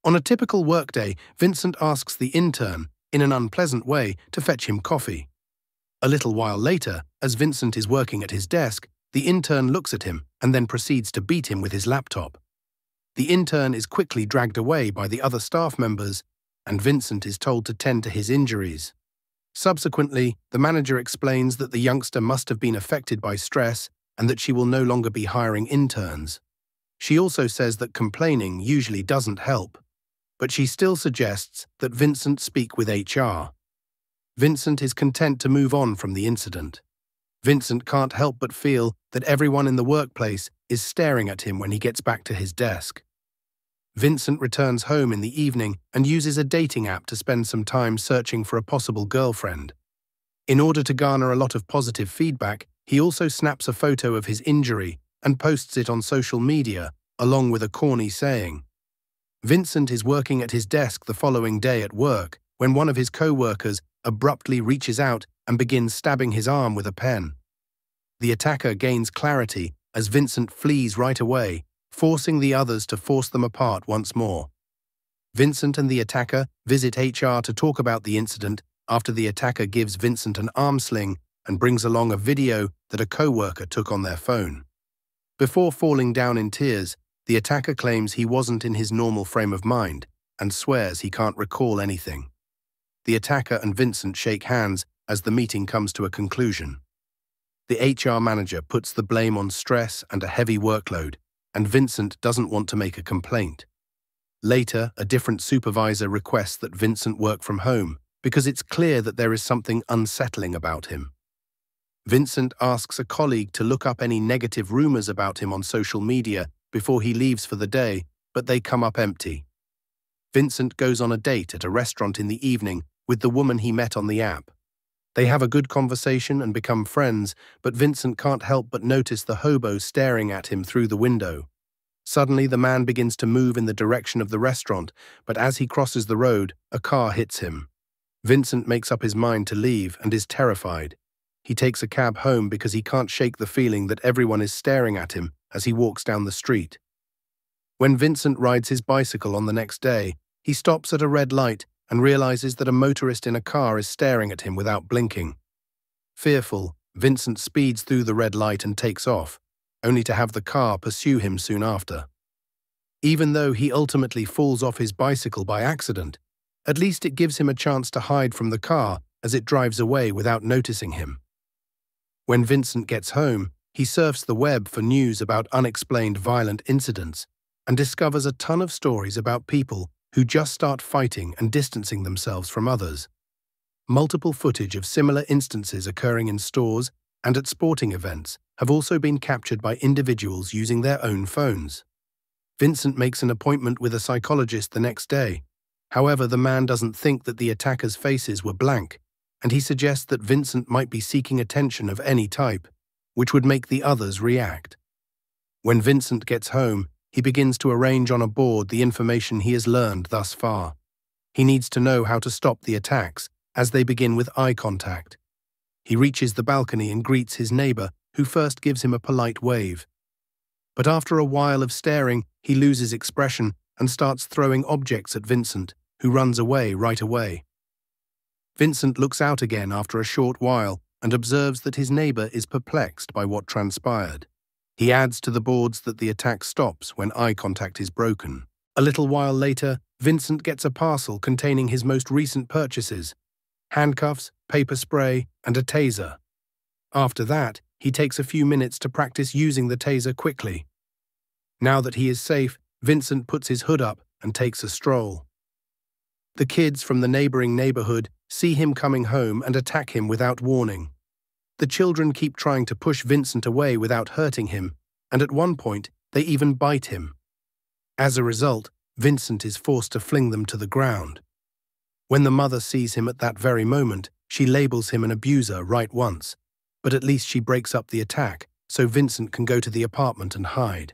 On a typical workday, Vincent asks the intern, in an unpleasant way, to fetch him coffee. A little while later, as Vincent is working at his desk, the intern looks at him and then proceeds to beat him with his laptop. The intern is quickly dragged away by the other staff members, and Vincent is told to tend to his injuries. Subsequently, the manager explains that the youngster must have been affected by stress and that she will no longer be hiring interns. She also says that complaining usually doesn't help, but she still suggests that Vincent speak with HR. Vincent is content to move on from the incident. Vincent can't help but feel that everyone in the workplace is staring at him when he gets back to his desk. Vincent returns home in the evening and uses a dating app to spend some time searching for a possible girlfriend. In order to garner a lot of positive feedback, he also snaps a photo of his injury and posts it on social media, along with a corny saying. Vincent is working at his desk the following day at work when one of his co-workers abruptly reaches out and begins stabbing his arm with a pen. The attacker gains clarity as Vincent flees right away, forcing the others to force them apart once more. Vincent and the attacker visit HR to talk about the incident after the attacker gives Vincent an arm sling and brings along a video that a co-worker took on their phone. Before falling down in tears, the attacker claims he wasn't in his normal frame of mind and swears he can't recall anything. The attacker and Vincent shake hands as the meeting comes to a conclusion. The HR manager puts the blame on stress and a heavy workload, and Vincent doesn't want to make a complaint. Later, a different supervisor requests that Vincent work from home because it's clear that there is something unsettling about him. Vincent asks a colleague to look up any negative rumors about him on social media before he leaves for the day, but they come up empty. Vincent goes on a date at a restaurant in the evening with the woman he met on the app. They have a good conversation and become friends, but Vincent can't help but notice the hobo staring at him through the window. Suddenly, the man begins to move in the direction of the restaurant, but as he crosses the road, a car hits him. Vincent makes up his mind to leave and is terrified. He takes a cab home because he can't shake the feeling that everyone is staring at him as he walks down the street. When Vincent rides his bicycle on the next day, he stops at a red light and realizes that a motorist in a car is staring at him without blinking. Fearful, Vincent speeds through the red light and takes off, only to have the car pursue him soon after. Even though he ultimately falls off his bicycle by accident, at least it gives him a chance to hide from the car as it drives away without noticing him. When Vincent gets home, he surfs the web for news about unexplained violent incidents and discovers a ton of stories about people who just start fighting and distancing themselves from others. Multiple footage of similar instances occurring in stores and at sporting events have also been captured by individuals using their own phones. Vincent makes an appointment with a psychologist the next day. However, the man doesn't think that the attackers' faces were blank, and he suggests that Vincent might be seeking attention of any type, which would make the others react. When Vincent gets home, he begins to arrange on a board the information he has learned thus far. He needs to know how to stop the attacks, as they begin with eye contact. He reaches the balcony and greets his neighbor, who first gives him a polite wave. But after a while of staring, he loses expression and starts throwing objects at Vincent, who runs away right away. Vincent looks out again after a short while and observes that his neighbor is perplexed by what transpired. He adds to the boards that the attack stops when eye contact is broken. A little while later, Vincent gets a parcel containing his most recent purchases: handcuffs, paper spray, and a taser. After that, he takes a few minutes to practice using the taser quickly. Now that he is safe, Vincent puts his hood up and takes a stroll. The kids from the neighboring neighborhood see him coming home and attack him without warning. The children keep trying to push Vincent away without hurting him, and at one point, they even bite him. As a result, Vincent is forced to fling them to the ground. When the mother sees him at that very moment, she labels him an abuser right once, but at least she breaks up the attack so Vincent can go to the apartment and hide.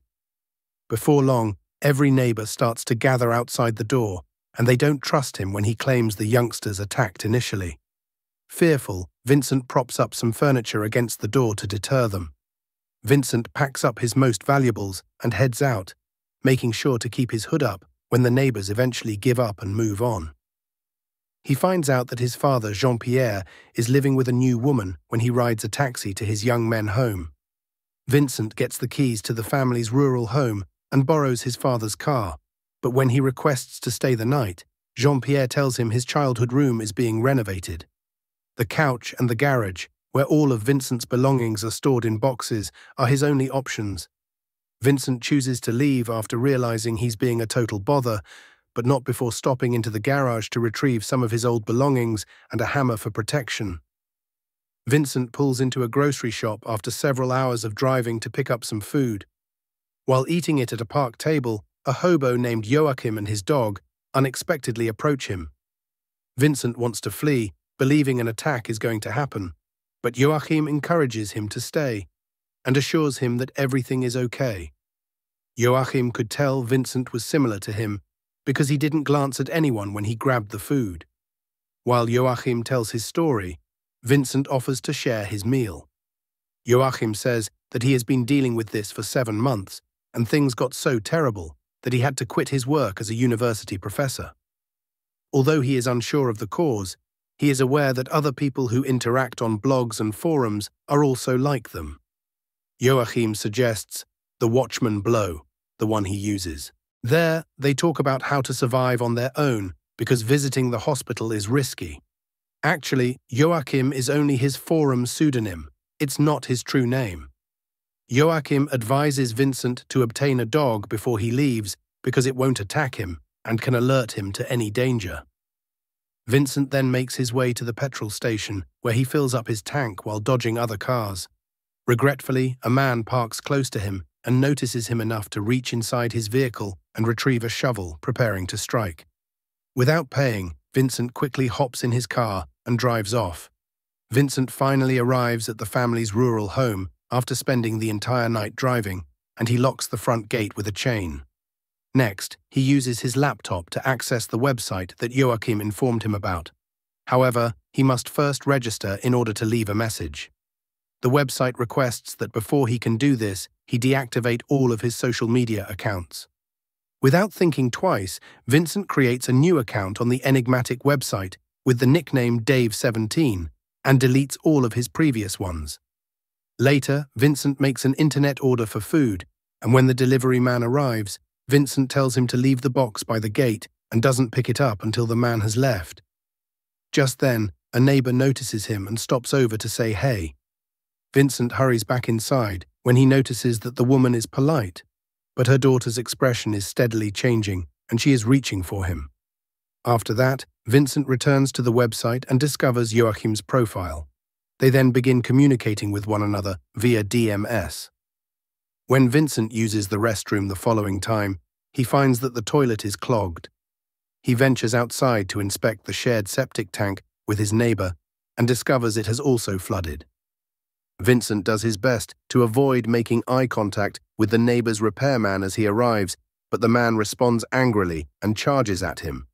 Before long, every neighbor starts to gather outside the door, and they don't trust him when he claims the youngsters attacked initially. Fearful, Vincent props up some furniture against the door to deter them. Vincent packs up his most valuables and heads out, making sure to keep his hood up when the neighbors eventually give up and move on. He finds out that his father, Jean-Pierre, is living with a new woman when he rides a taxi to his young men home. Vincent gets the keys to the family's rural home and borrows his father's car, but when he requests to stay the night, Jean-Pierre tells him his childhood room is being renovated. The couch and the garage, where all of Vincent's belongings are stored in boxes, are his only options. Vincent chooses to leave after realizing he's being a total bother, but not before stopping into the garage to retrieve some of his old belongings and a hammer for protection. Vincent pulls into a grocery shop after several hours of driving to pick up some food. While eating it at a park table, a hobo named Joachim and his dog unexpectedly approach him. Vincent wants to flee, believing an attack is going to happen, but Joachim encourages him to stay and assures him that everything is okay. Joachim could tell Vincent was similar to him because he didn't glance at anyone when he grabbed the food. While Joachim tells his story, Vincent offers to share his meal. Joachim says that he has been dealing with this for 7 months, and things got so terrible that he had to quit his work as a university professor. Although he is unsure of the cause, he is aware that other people who interact on blogs and forums are also like them. Joachim suggests the Watchman blow, the one he uses. There, they talk about how to survive on their own because visiting the hospital is risky. Actually, Joachim is only his forum pseudonym. It's not his true name. Joachim advises Vincent to obtain a dog before he leaves because it won't attack him and can alert him to any danger. Vincent then makes his way to the petrol station where he fills up his tank while dodging other cars. Regretfully, a man parks close to him and notices him enough to reach inside his vehicle and retrieve a shovel, preparing to strike. Without paying, Vincent quickly hops in his car and drives off. Vincent finally arrives at the family's rural home after spending the entire night driving, and he locks the front gate with a chain. Next, he uses his laptop to access the website that Joachim informed him about. However, he must first register in order to leave a message. The website requests that before he can do this, he deactivate all of his social media accounts. Without thinking twice, Vincent creates a new account on the enigmatic website with the nickname Dave17 and deletes all of his previous ones. Later, Vincent makes an internet order for food, and when the delivery man arrives, Vincent tells him to leave the box by the gate and doesn't pick it up until the man has left. Just then, a neighbor notices him and stops over to say hey. Vincent hurries back inside when he notices that the woman is polite, but her daughter's expression is steadily changing and she is reaching for him. After that, Vincent returns to the website and discovers Joachim's profile. They then begin communicating with one another via DMS. When Vincent uses the restroom the following time, he finds that the toilet is clogged. He ventures outside to inspect the shared septic tank with his neighbor and discovers it has also flooded. Vincent does his best to avoid making eye contact with the neighbor's repairman as he arrives, but the man responds angrily and charges at him.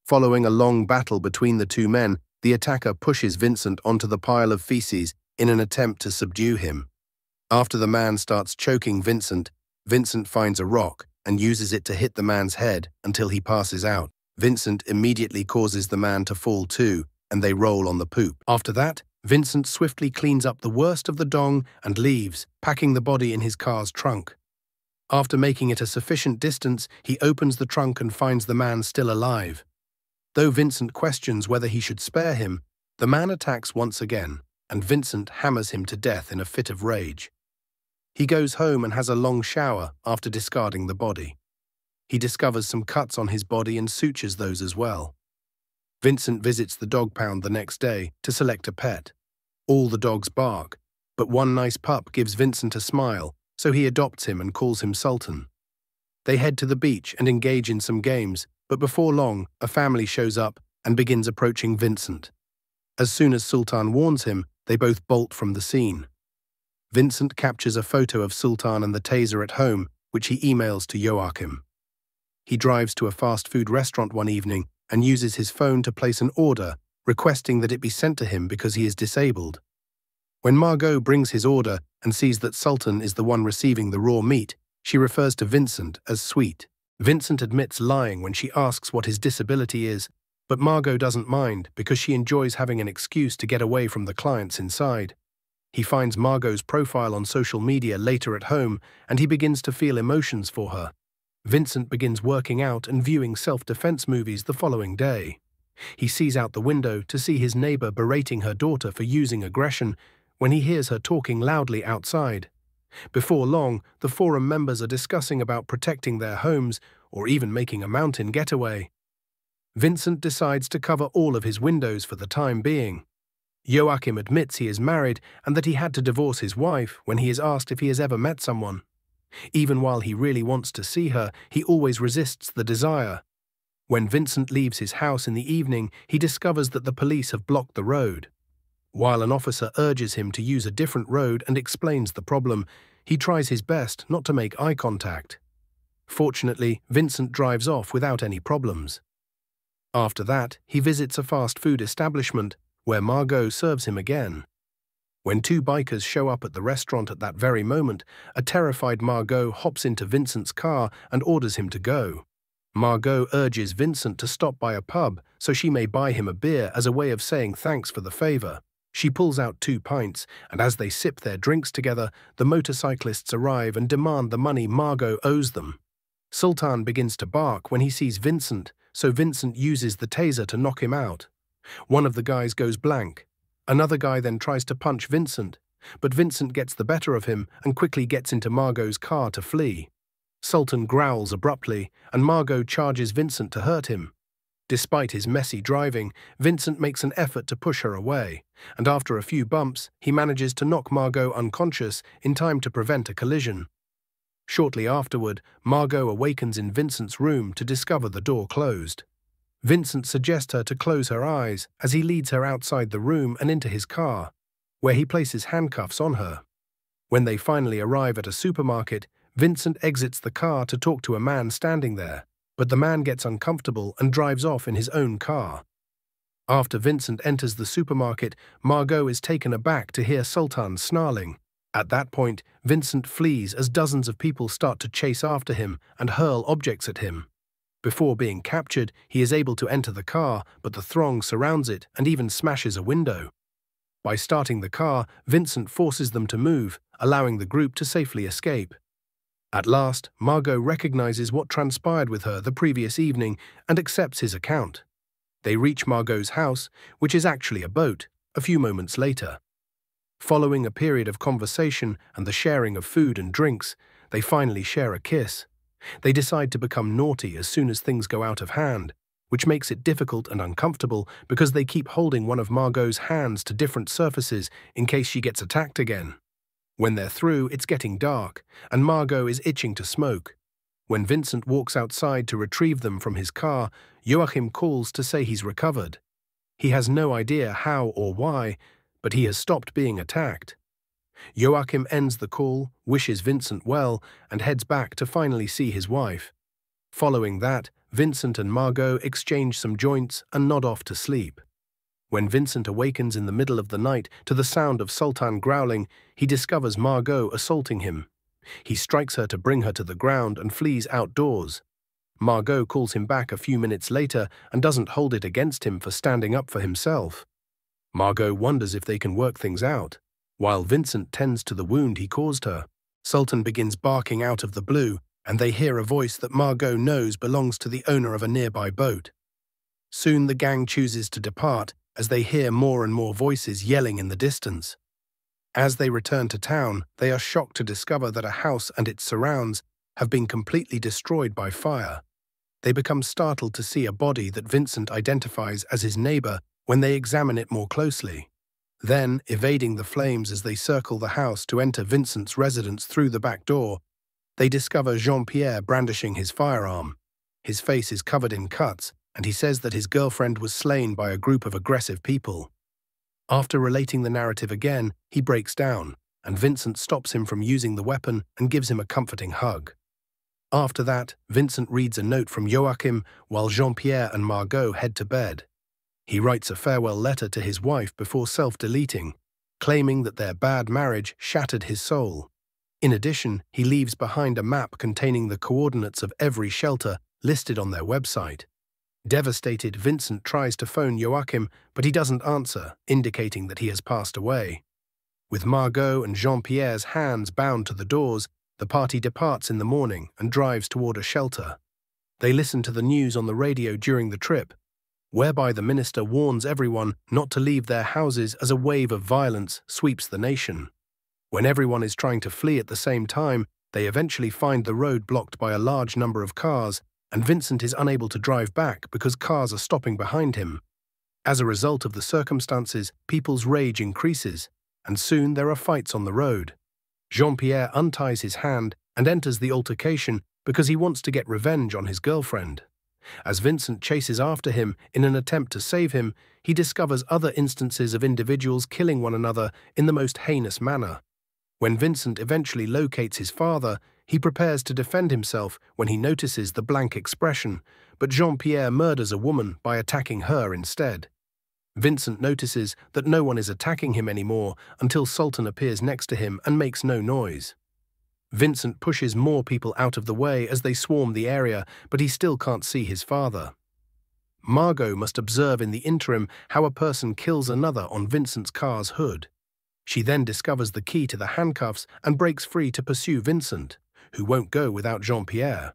Following a long battle between the two men, the attacker pushes Vincent onto the pile of feces in an attempt to subdue him. After the man starts choking Vincent, Vincent finds a rock and uses it to hit the man's head until he passes out. Vincent immediately causes the man to fall too, and they roll on the poop. After that, Vincent swiftly cleans up the worst of the dong and leaves, packing the body in his car's trunk. After making it a sufficient distance, he opens the trunk and finds the man still alive. Though Vincent questions whether he should spare him, the man attacks once again, and Vincent hammers him to death in a fit of rage. He goes home and has a long shower after discarding the body. He discovers some cuts on his body and sutures those as well. Vincent visits the dog pound the next day to select a pet. All the dogs bark, but one nice pup gives Vincent a smile, so he adopts him and calls him Sultan. They head to the beach and engage in some games, but before long, a family shows up and begins approaching Vincent. As soon as Sultan warns him, they both bolt from the scene. Vincent captures a photo of Sultan and the taser at home, which he emails to Joachim. He drives to a fast food restaurant one evening and uses his phone to place an order, requesting that it be sent to him because he is disabled. When Margot brings his order and sees that Sultan is the one receiving the raw meat, she refers to Vincent as sweet. Vincent admits lying when she asks what his disability is, but Margot doesn't mind because she enjoys having an excuse to get away from the clients inside. He finds Margot's profile on social media later at home, and he begins to feel emotions for her. Vincent begins working out and viewing self-defense movies the following day. He sees out the window to see his neighbor berating her daughter for using aggression when he hears her talking loudly outside. Before long, the forum members are discussing about protecting their homes or even making a mountain getaway. Vincent decides to cover all of his windows for the time being. Joachim admits he is married and that he had to divorce his wife when he is asked if he has ever met someone. Even while he really wants to see her, he always resists the desire. When Vincent leaves his house in the evening, he discovers that the police have blocked the road. While an officer urges him to use a different road and explains the problem, he tries his best not to make eye contact. Fortunately, Vincent drives off without any problems. After that, he visits a fast food establishment where Margot serves him again. When two bikers show up at the restaurant at that very moment, a terrified Margot hops into Vincent's car and orders him to go. Margot urges Vincent to stop by a pub so she may buy him a beer as a way of saying thanks for the favor. She pulls out 2 pints, and as they sip their drinks together, the motorcyclists arrive and demand the money Margot owes them. Sultan begins to bark when he sees Vincent, so Vincent uses the taser to knock him out. One of the guys goes blank. Another guy then tries to punch Vincent, but Vincent gets the better of him and quickly gets into Margot's car to flee. Sultan growls abruptly, and Margot charges Vincent to hurt him. Despite his messy driving, Vincent makes an effort to push her away, and after a few bumps, he manages to knock Margot unconscious in time to prevent a collision. Shortly afterward, Margot awakens in Vincent's room to discover the door closed. Vincent suggests her to close her eyes as he leads her outside the room and into his car, where he places handcuffs on her. When they finally arrive at a supermarket, Vincent exits the car to talk to a man standing there, but the man gets uncomfortable and drives off in his own car. After Vincent enters the supermarket, Margot is taken aback to hear Sultan snarling. At that point, Vincent flees as dozens of people start to chase after him and hurl objects at him. Before being captured, he is able to enter the car, but the throng surrounds it and even smashes a window. By starting the car, Vincent forces them to move, allowing the group to safely escape. At last, Margot recognizes what transpired with her the previous evening and accepts his account. They reach Margot's house, which is actually a boat, a few moments later. Following a period of conversation and the sharing of food and drinks, they finally share a kiss. They decide to become naughty as soon as things go out of hand, which makes it difficult and uncomfortable because they keep holding one of Margot's hands to different surfaces in case she gets attacked again. When they're through, it's getting dark, and Margot is itching to smoke. When Vincent walks outside to retrieve them from his car, Joachim calls to say he's recovered. He has no idea how or why, but he has stopped being attacked. Joachim ends the call, wishes Vincent well, and heads back to finally see his wife. Following that, Vincent and Margot exchange some joints and nod off to sleep. When Vincent awakens in the middle of the night to the sound of Sultan growling, he discovers Margot assaulting him. He strikes her to bring her to the ground and flees outdoors. Margot calls him back a few minutes later and doesn't hold it against him for standing up for himself. Margot wonders if they can work things out, while Vincent tends to the wound he caused her. Sultan begins barking out of the blue, and they hear a voice that Margot knows belongs to the owner of a nearby boat. Soon the gang chooses to depart as they hear more and more voices yelling in the distance. As they return to town, they are shocked to discover that a house and its surrounds have been completely destroyed by fire. They become startled to see a body that Vincent identifies as his neighbor when they examine it more closely. Then, evading the flames as they circle the house to enter Vincent's residence through the back door, they discover Jean-Pierre brandishing his firearm. His face is covered in cuts, and he says that his girlfriend was slain by a group of aggressive people. After relating the narrative again, he breaks down, and Vincent stops him from using the weapon and gives him a comforting hug. After that, Vincent reads a note from Joachim while Jean-Pierre and Margot head to bed. He writes a farewell letter to his wife before self-deleting, claiming that their bad marriage shattered his soul. In addition, he leaves behind a map containing the coordinates of every shelter listed on their website. Devastated, Vincent tries to phone Joachim, but he doesn't answer, indicating that he has passed away. With Margot and Jean-Pierre's hands bound to the doors, the party departs in the morning and drives toward a shelter. They listen to the news on the radio during the trip, whereby the minister warns everyone not to leave their houses as a wave of violence sweeps the nation. When everyone is trying to flee at the same time, they eventually find the road blocked by a large number of cars, and Vincent is unable to drive back because cars are stopping behind him. As a result of the circumstances, people's rage increases, and soon there are fights on the road. Jean-Pierre unties his hand and enters the altercation because he wants to get revenge on his girlfriend. As Vincent chases after him in an attempt to save him, he discovers other instances of individuals killing one another in the most heinous manner. When Vincent eventually locates his father, he prepares to defend himself when he notices the blank expression, but Jean-Pierre murders a woman by attacking her instead. Vincent notices that no one is attacking him anymore until Sultan appears next to him and makes no noise. Vincent pushes more people out of the way as they swarm the area, but he still can't see his father. Margot must observe in the interim how a person kills another on Vincent's car's hood. She then discovers the key to the handcuffs and breaks free to pursue Vincent, who won't go without Jean-Pierre.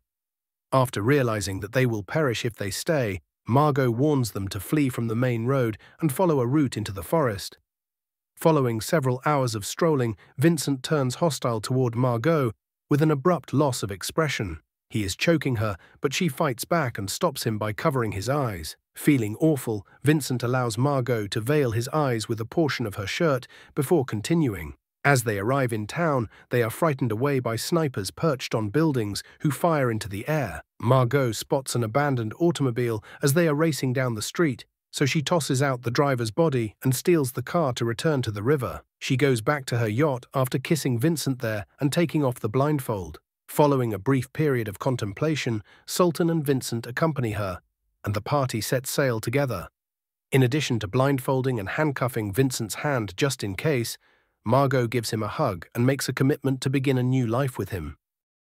After realizing that they will perish if they stay, Margot warns them to flee from the main road and follow a route into the forest. Following several hours of strolling, Vincent turns hostile toward Margot with an abrupt loss of expression. He is choking her, but she fights back and stops him by covering his eyes. Feeling awful, Vincent allows Margot to veil his eyes with a portion of her shirt before continuing. As they arrive in town, they are frightened away by snipers perched on buildings who fire into the air. Margot spots an abandoned automobile as they are racing down the street, so she tosses out the driver's body and steals the car to return to the river. She goes back to her yacht after kissing Vincent there and taking off the blindfold. Following a brief period of contemplation, Sultan and Vincent accompany her, and the party sets sail together. In addition to blindfolding and handcuffing Vincent's hand just in case, Margot gives him a hug and makes a commitment to begin a new life with him.